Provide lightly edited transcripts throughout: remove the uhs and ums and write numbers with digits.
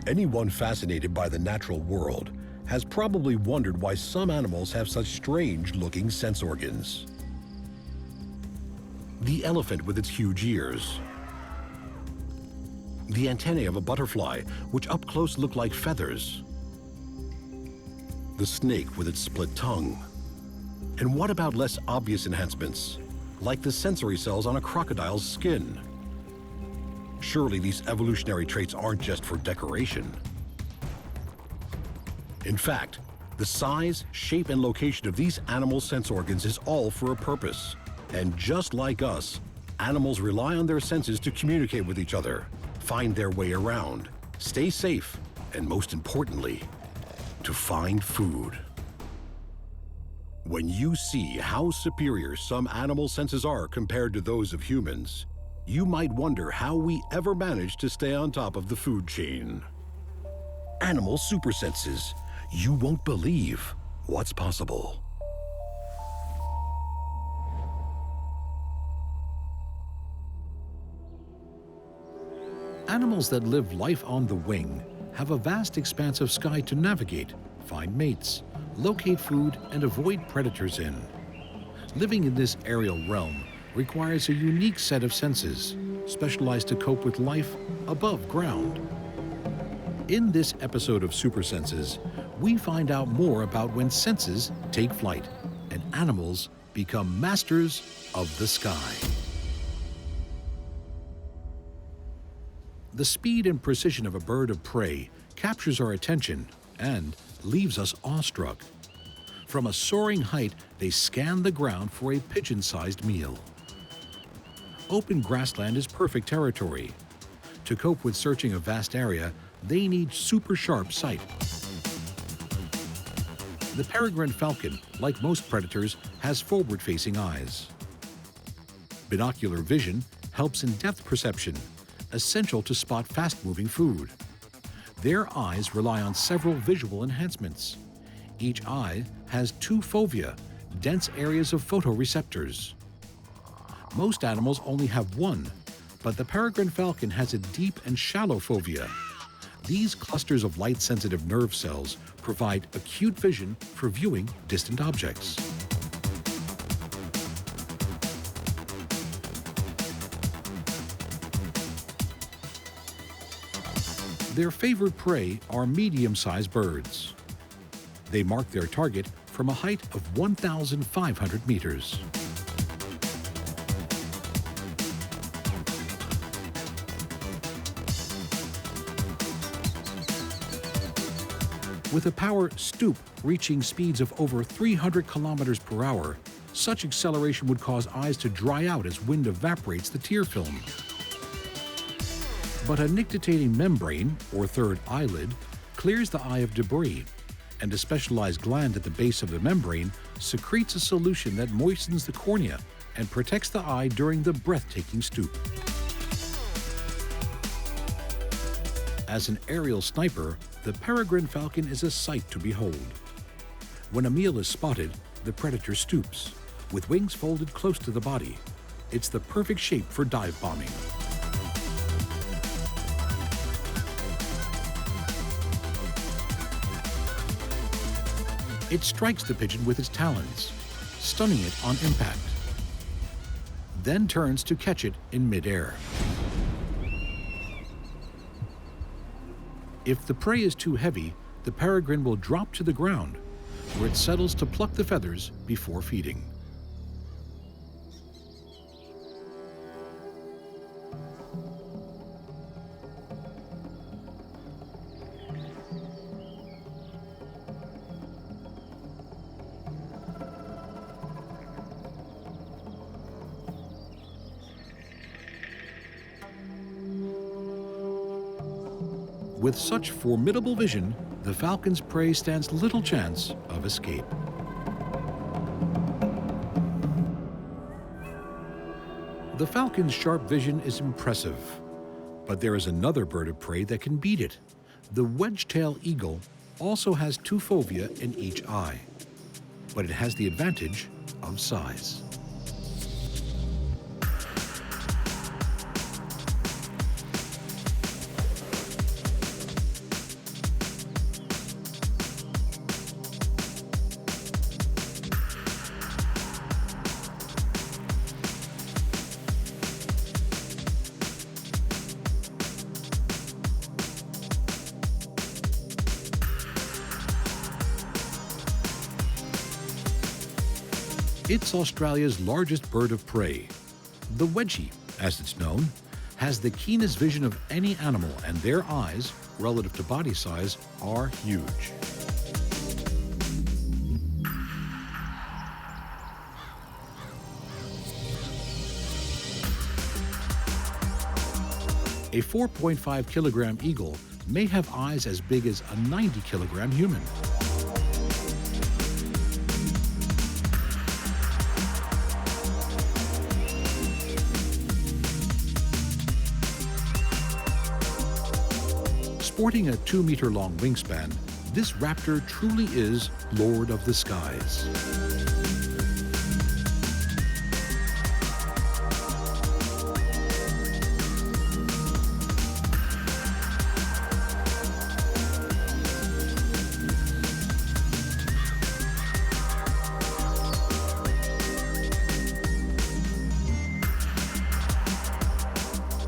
Anyone fascinated by the natural world has probably wondered why some animals have such strange-looking sense organs. The elephant with its huge ears, the antennae of a butterfly, which up close look like feathers, the snake with its split tongue. And what about less obvious enhancements, like the sensory cells on a crocodile's skin? Surely these evolutionary traits aren't just for decoration. In fact, the size, shape, and location of these animal sense organs is all for a purpose. And just like us, animals rely on their senses to communicate with each other, find their way around, stay safe, and most importantly, to find food. When you see how superior some animal senses are compared to those of humans, you might wonder how we ever managed to stay on top of the food chain. Animal super senses. You won't believe what's possible. Animals that live life on the wing have a vast expanse of sky to navigate, find mates, locate food, and avoid predators in. Living in this aerial realm requires a unique set of senses, specialized to cope with life above ground. In this episode of Super Senses, we find out more about when senses take flight and animals become masters of the sky. The speed and precision of a bird of prey captures our attention and leaves us awestruck. From a soaring height, they scan the ground for a pigeon-sized meal. Open grassland is perfect territory. To cope with searching a vast area, they need super sharp sight. The peregrine falcon, like most predators, has forward-facing eyes. Binocular vision helps in depth perception, essential to spot fast-moving food. Their eyes rely on several visual enhancements. Each eye has two fovea, dense areas of photoreceptors. Most animals only have one, but the peregrine falcon has a deep and shallow fovea. These clusters of light-sensitive nerve cells provide acute vision for viewing distant objects. Their favored prey are medium-sized birds. They mark their target from a height of 1,500 meters. With a power stoop reaching speeds of over 300 kilometers per hour, such acceleration would cause eyes to dry out as wind evaporates the tear film. But a nictitating membrane, or third eyelid, clears the eye of debris, and a specialized gland at the base of the membrane secretes a solution that moistens the cornea and protects the eye during the breathtaking stoop. As an aerial sniper, the peregrine falcon is a sight to behold. When a meal is spotted, the predator stoops, with wings folded close to the body. It's the perfect shape for dive bombing. It strikes the pigeon with its talons, stunning it on impact, then turns to catch it in midair. If the prey is too heavy, the peregrine will drop to the ground, where it settles to pluck the feathers before feeding. With such formidable vision, the falcon's prey stands little chance of escape. The falcon's sharp vision is impressive, but there is another bird of prey that can beat it. The wedge-tailed eagle also has two fovea in each eye, but it has the advantage of size. It's Australia's largest bird of prey. The wedgie, as it's known, has the keenest vision of any animal, and their eyes, relative to body size, are huge. A 4.5-kilogram eagle may have eyes as big as a 90-kilogram human. Sporting a 2-meter-long wingspan, this raptor truly is Lord of the Skies.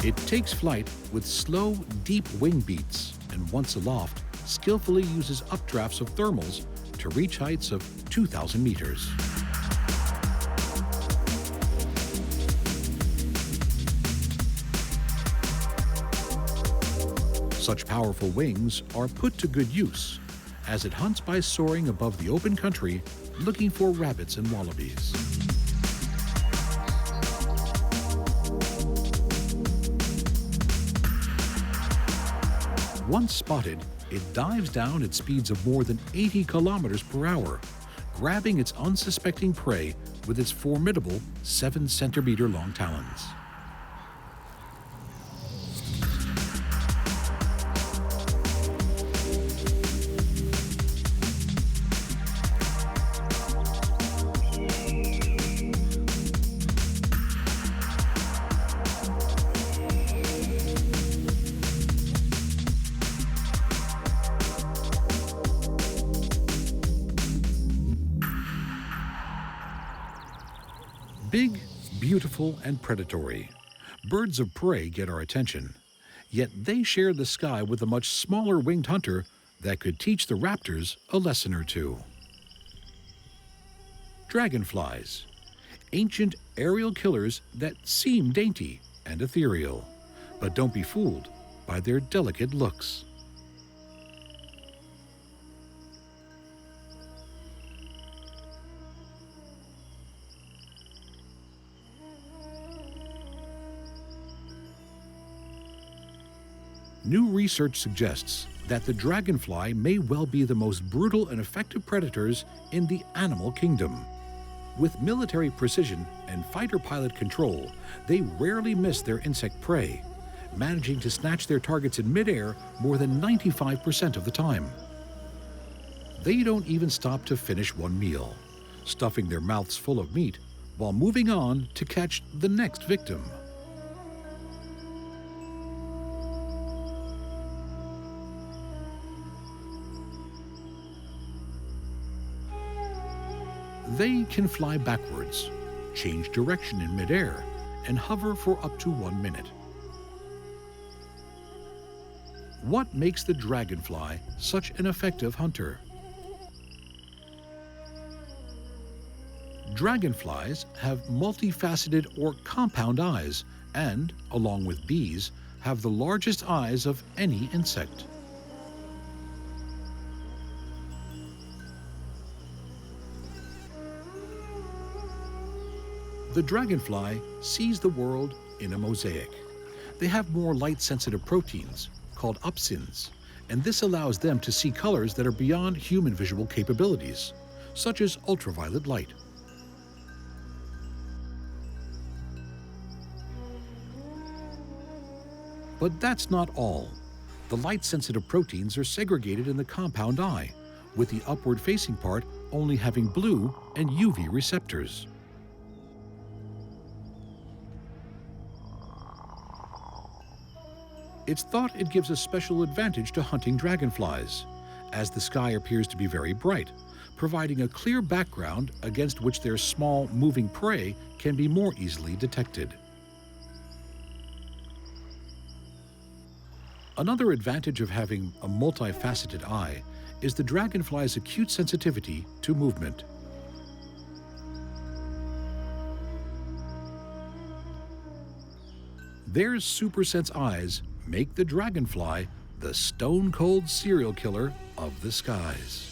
It takes flight with slow, deep wing beats, and once aloft, skillfully uses updrafts of thermals to reach heights of 2,000 meters. Such powerful wings are put to good use, as it hunts by soaring above the open country, looking for rabbits and wallabies. Once spotted, it dives down at speeds of more than 80 kilometers per hour, grabbing its unsuspecting prey with its formidable 7-centimeter-long talons. Big, beautiful, and predatory, birds of prey get our attention. Yet they share the sky with a much smaller winged hunter that could teach the raptors a lesson or two. Dragonflies, ancient aerial killers that seem dainty and ethereal, but don't be fooled by their delicate looks. New research suggests that the dragonfly may well be the most brutal and effective predators in the animal kingdom. With military precision and fighter pilot control, they rarely miss their insect prey, managing to snatch their targets in midair more than 95% of the time. They don't even stop to finish one meal, stuffing their mouths full of meat while moving on to catch the next victim. They can fly backwards, change direction in midair, and hover for up to 1 minute. What makes the dragonfly such an effective hunter? Dragonflies have multifaceted or compound eyes and, along with bees, have the largest eyes of any insect. The dragonfly sees the world in a mosaic. They have more light-sensitive proteins, called opsins, and this allows them to see colors that are beyond human visual capabilities, such as ultraviolet light. But that's not all. The light-sensitive proteins are segregated in the compound eye, with the upward-facing part only having blue and UV receptors. It's thought it gives a special advantage to hunting dragonflies, as the sky appears to be very bright, providing a clear background against which their small, moving prey can be more easily detected. Another advantage of having a multifaceted eye is the dragonfly's acute sensitivity to movement. Their supersense eyes make the dragonfly the stone-cold serial killer of the skies.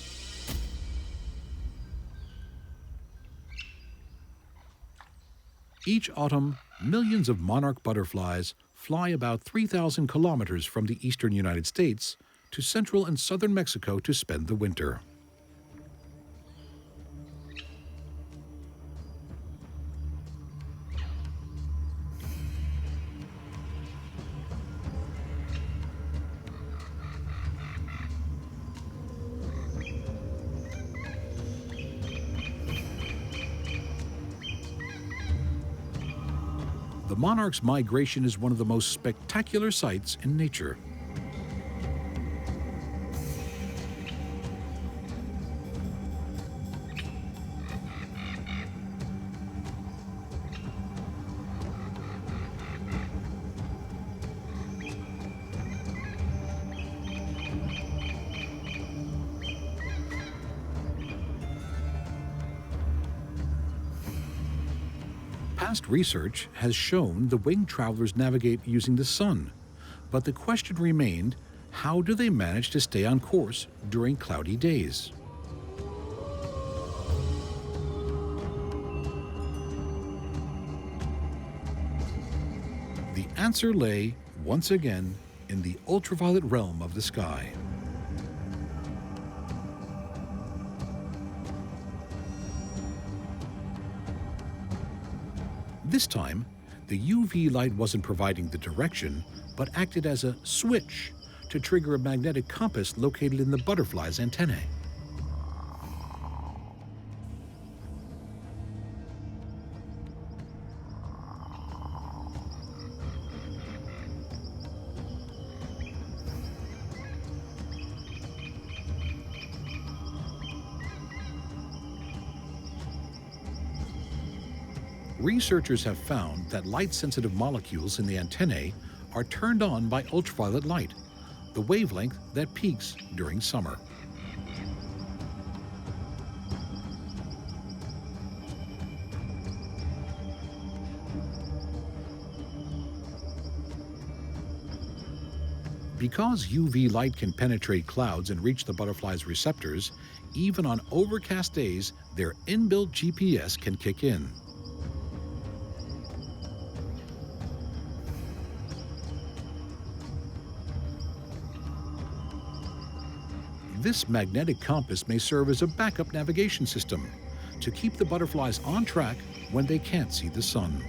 Each autumn, millions of monarch butterflies fly about 3,000 kilometers from the eastern United States to central and southern Mexico to spend the winter. The monarch's migration is one of the most spectacular sights in nature. Past research has shown the winged travelers navigate using the sun, but the question remained, how do they manage to stay on course during cloudy days? The answer lay, once again, in the ultraviolet realm of the sky. This time, the UV light wasn't providing the direction, but acted as a switch to trigger a magnetic compass located in the butterfly's antennae. Researchers have found that light-sensitive molecules in the antennae are turned on by ultraviolet light, the wavelength that peaks during summer. Because UV light can penetrate clouds and reach the butterfly's receptors, even on overcast days, their inbuilt GPS can kick in. This magnetic compass may serve as a backup navigation system to keep the butterflies on track when they can't see the sun.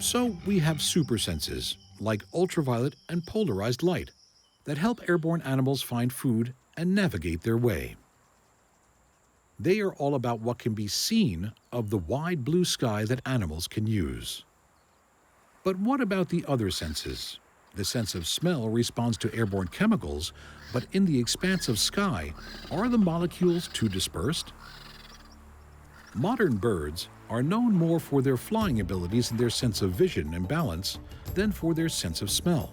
So we have super senses, like ultraviolet and polarized light, that help airborne animals find food and navigate their way. They are all about what can be seen of the wide blue sky that animals can use. But what about the other senses? The sense of smell responds to airborne chemicals, but in the expanse of sky, are the molecules too dispersed? Modern birds are known more for their flying abilities and their sense of vision and balance than for their sense of smell.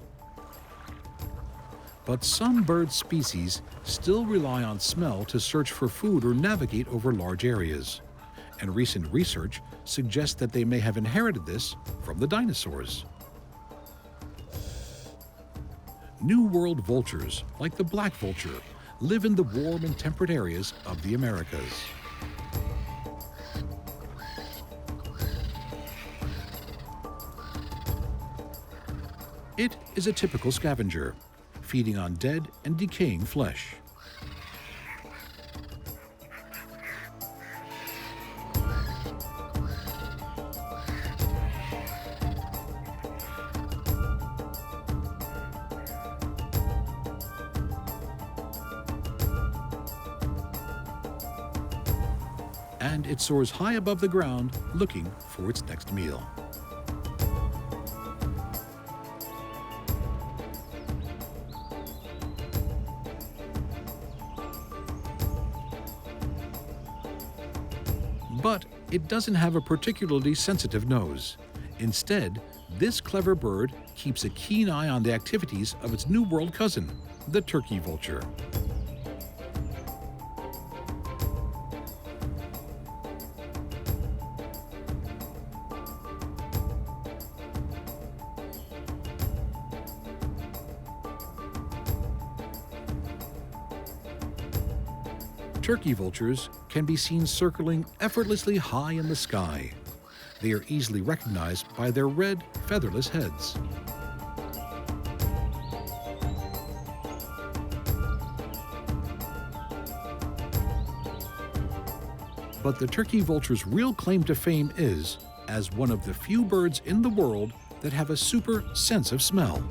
But some bird species still rely on smell to search for food or navigate over large areas. And recent research suggests that they may have inherited this from the dinosaurs. New World vultures, like the black vulture, live in the warm and temperate areas of the Americas. It is a typical scavenger, feeding on dead and decaying flesh. And it soars high above the ground, looking for its next meal. But it doesn't have a particularly sensitive nose. Instead, this clever bird keeps a keen eye on the activities of its New World cousin, the turkey vulture. Turkey vultures can be seen circling effortlessly high in the sky. They are easily recognized by their red, featherless heads. But the turkey vulture's real claim to fame is as one of the few birds in the world that have a super sense of smell.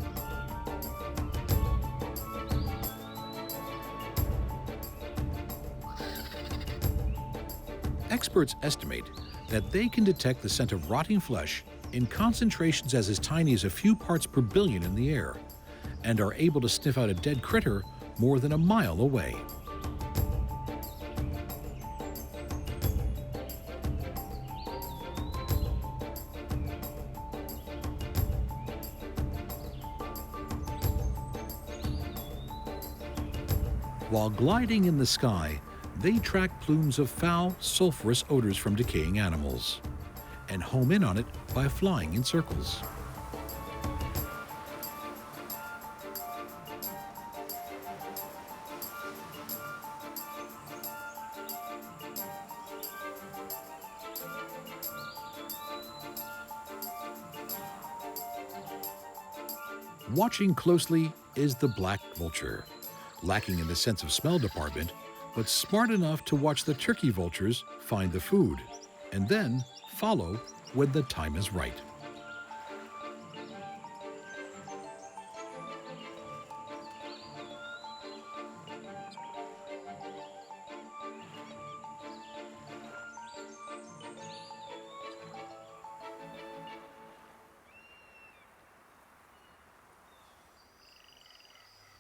Experts estimate that they can detect the scent of rotting flesh in concentrations as tiny as a few parts per billion in the air, and are able to sniff out a dead critter more than a mile away. While gliding in the sky, they track plumes of foul, sulfurous odors from decaying animals and home in on it by flying in circles. Watching closely is the black vulture, lacking in the sense of smell department, but smart enough to watch the turkey vultures find the food, and then follow when the time is right.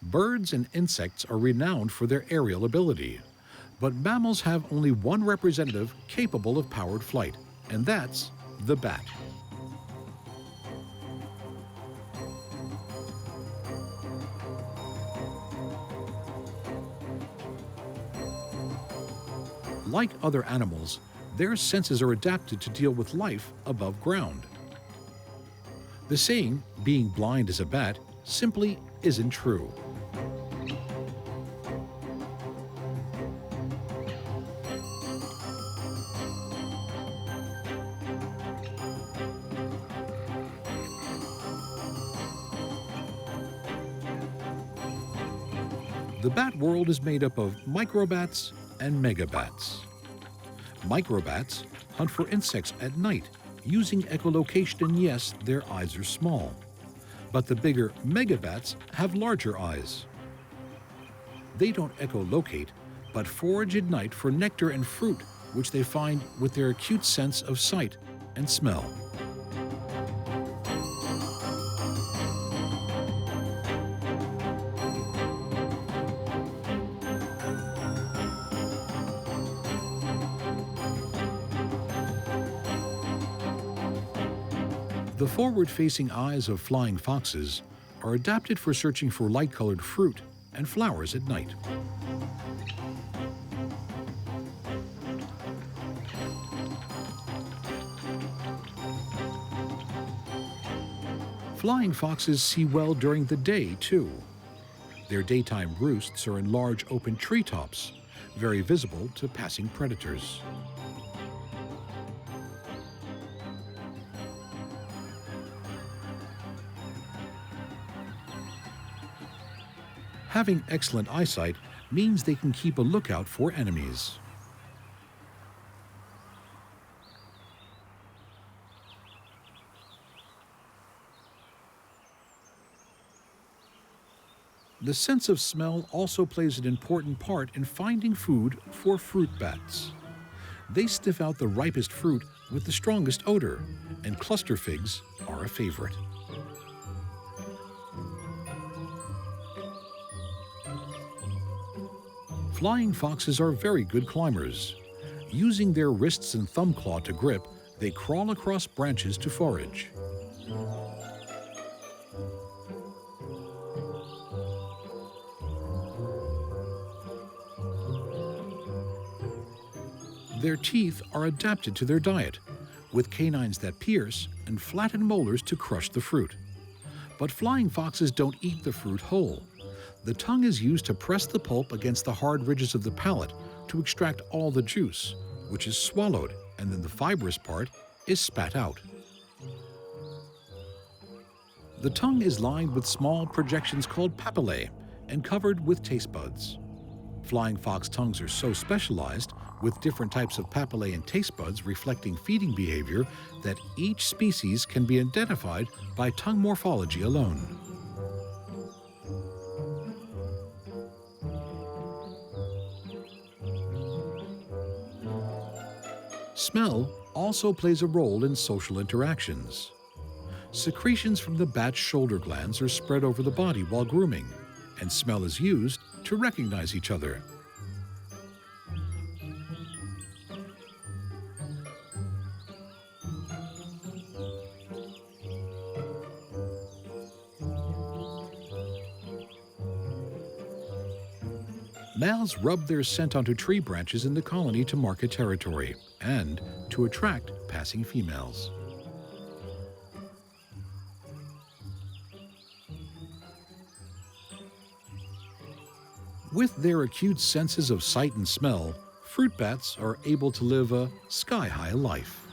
Birds and insects are renowned for their aerial ability, but mammals have only one representative capable of powered flight, and that's the bat. Like other animals, their senses are adapted to deal with life above ground. The saying, "being blind as a bat," simply isn't true. The bat world is made up of microbats and megabats. Microbats hunt for insects at night using echolocation, and yes, their eyes are small. But the bigger megabats have larger eyes. They don't echolocate, but forage at night for nectar and fruit, which they find with their acute sense of sight and smell. The forward-facing eyes of flying foxes are adapted for searching for light-colored fruit and flowers at night. Flying foxes see well during the day, too. Their daytime roosts are in large open treetops, very visible to passing predators. Having excellent eyesight means they can keep a lookout for enemies. The sense of smell also plays an important part in finding food for fruit bats. They sniff out the ripest fruit with the strongest odor, and cluster figs are a favorite. Flying foxes are very good climbers. Using their wrists and thumb claw to grip, they crawl across branches to forage. Their teeth are adapted to their diet, with canines that pierce and flatten molars to crush the fruit. But flying foxes don't eat the fruit whole. The tongue is used to press the pulp against the hard ridges of the palate to extract all the juice, which is swallowed, and then the fibrous part is spat out. The tongue is lined with small projections called papillae and covered with taste buds. Flying fox tongues are so specialized, with different types of papillae and taste buds reflecting feeding behavior, that each species can be identified by tongue morphology alone. Smell also plays a role in social interactions. Secretions from the bat's shoulder glands are spread over the body while grooming, and smell is used to recognize each other. Males rub their scent onto tree branches in the colony to mark a territory and to attract passing females. With their acute senses of sight and smell, fruit bats are able to live a sky-high life.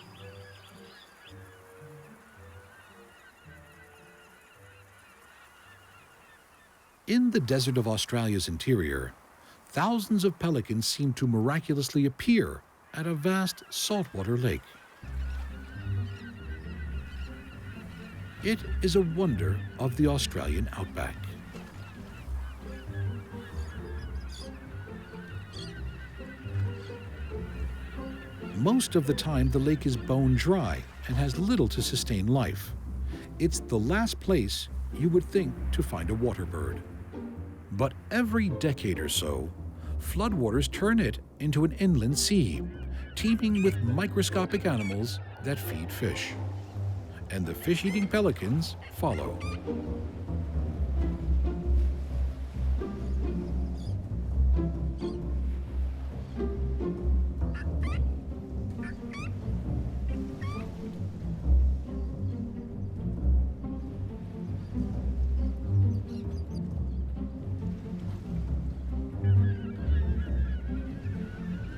In the desert of Australia's interior, thousands of pelicans seem to miraculously appear at a vast saltwater lake. It is a wonder of the Australian outback. Most of the time, the lake is bone dry and has little to sustain life. It's the last place you would think to find a water bird. But every decade or so, floodwaters turn it into an inland sea, teeming with microscopic animals that feed fish. And the fish-eating pelicans follow.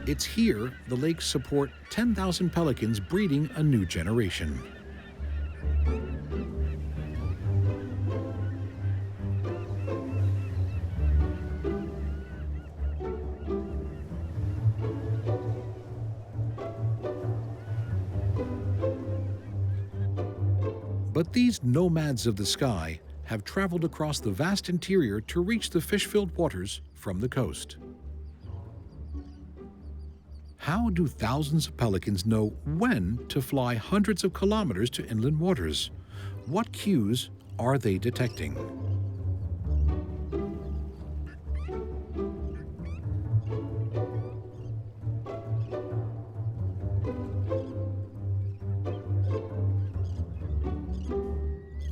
It's here the lakes support 10,000 pelicans breeding a new generation. But these nomads of the sky have traveled across the vast interior to reach the fish-filled waters from the coast. How do thousands of pelicans know when to fly hundreds of kilometers to inland waters? What cues are they detecting?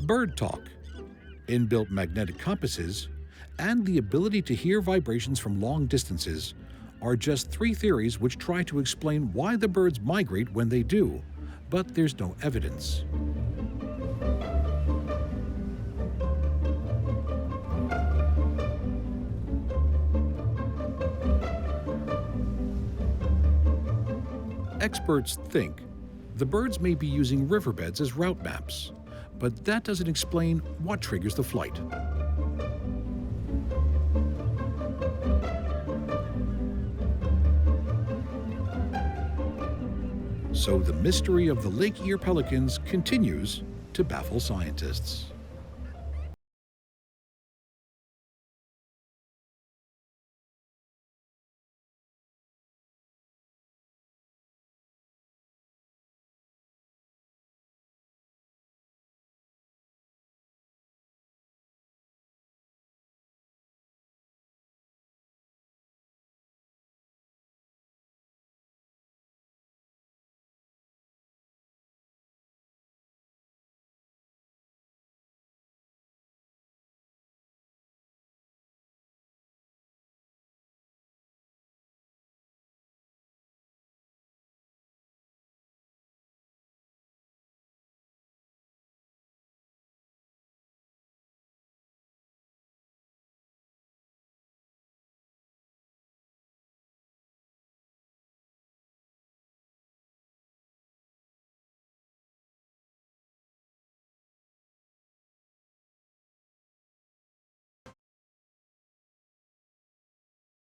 Bird talk, inbuilt magnetic compasses, and the ability to hear vibrations from long distances are just three theories which try to explain why the birds migrate when they do, but there's no evidence. Experts think the birds may be using riverbeds as route maps, but that doesn't explain what triggers the flight. So the mystery of the lake ear pelicans continues to baffle scientists.